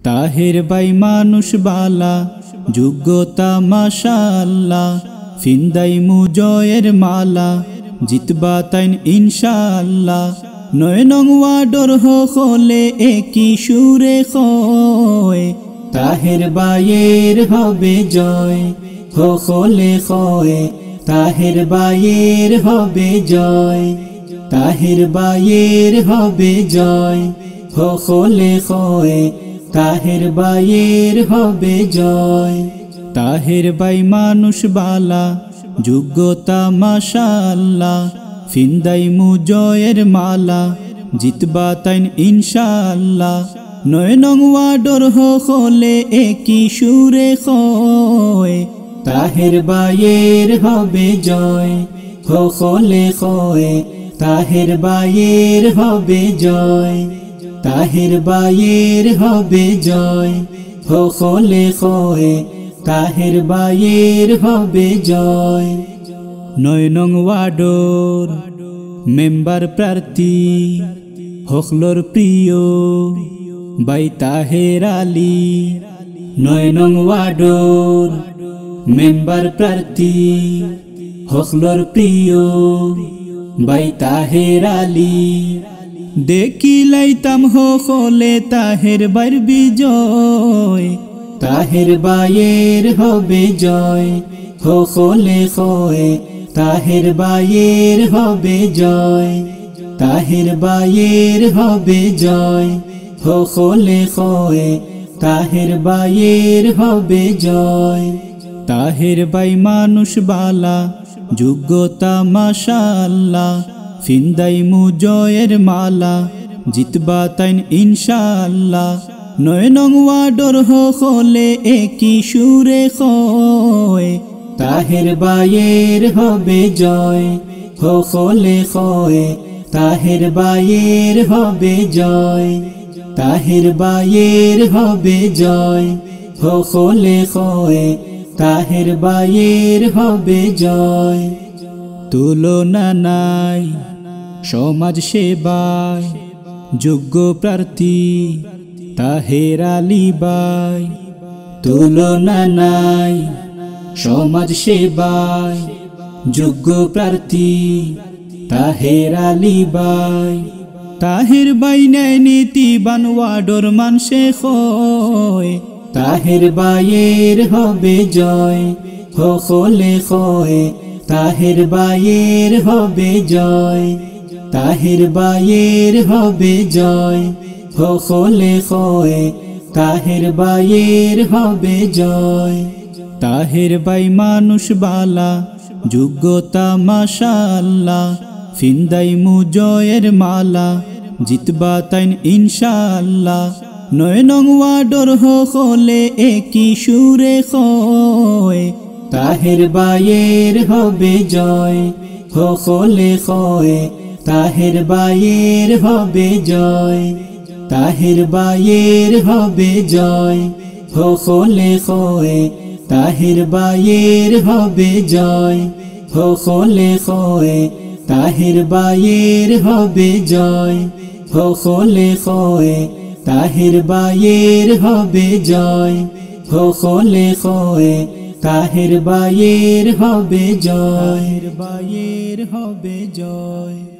তাহের ভাই মানুষ বালা যোগ্যতা মাশাআল্লাহ ফিন্দাই মুজয়ের মালা জিতবা তাইন ইনশাআল্লাহ 9 নং ওয়ার্ডর হলে একই সুরে হয় তাহের ভাইয়ের হবে জয় হলে হয় তাহের ভাইয়ের হবে জয় তাহের ভাইয়ের হবে জয় হলে হয় তাহের ভাইয়ের হবে জয় তাহের ভাই মানুষ বালা যোগ্যতা মাশাআল্লাহ ফিন্দাই মুজয়ের মালা জিতবা তাইন ইনশাআল্লাহ 9 নং ওয়ার্ডর হলে একই সুরে হয় তাহের ভাইয়ের হবে জয় হলে হয় তাহের ভাইয়ের হবে জয় তাহের ভাইয়ের হবে জয় হলে হয় তাহের ভাইয়ের হবে জয় 9 নং ওয়ার্ডর মেম্বার প্রার্থী হকলর প্রিয় ভাই তাহের আলী 9 নং ওয়ার্ডর মেম্বার প্রার্থী হকলর প্রিয় ভাই তাহের আলী দেখিলাইতাম হলে তাহের ভাইয়ের বিজয় তাহের ভাইয়ের হবে জয় হলে হয় তাহের ভাইয়ের হবে জয় তাহের ভাইয়ের হবে জয় হলে হয় তাহের ভাইয়ের হবে জয় তাহের ভাই মানুষ বালা যোগ্যতা মাশাআল্লাহ ফিন্দাই মুজয়ের মালা জিতবা তাইন ইনশাআল্লাহ 9 নং ওয়ার্ডর হলে একই সুরে হয় তাহের ভাইয়ের হবে জয় হলে হয় তাহের ভাইয়ের হবে জয় তাহের ভাইয়ের হবে জয় হলে হয় তাহের ভাইয়ের হবে জয় তুলনা নাই সমাজ সেবায় যোগ্য প্রার্থী তাহের আলী ভাই তুলনা নাই সমাজ সেবায় যোগ্য প্রার্থী তাহের আলী ভাই তাহের ভাই ন্যায় নীতিবান ওয়ার্ডর মানুষে হয় তাহের ভাইয়ের হবে জয় হলে হয় তাহের ভাইয়ের হবে জয় তাহের ভাইয়ের হবে জয় হলে হয় তাহের ভাইয়ের হবে জয় তাহের ভাই মানুষ বালা যোগ্যতা মাশাআল্লাহ ফিন্দাই মুজয়ের মালা জিতবা তাইন ইনশাআল্লাহ 9 নং ওয়ার্ডর হলে একই সুরে হয় তাহের ভাইয়ের হবে জয় হলে হয় তাহের ভাইয়ের হবে জয় তাহের ভাইয়ের হবে জয় হলে হয় তাহের ভাইয়ের হবে জয় হলে হয় তাহের ভাইয়ের হবে জয় হলে হয় তাহের ভাইয়ের হবে জয় হলে হয় তাহের ভাইয়ের হবে জয় ভাইয়ের হবে জয়।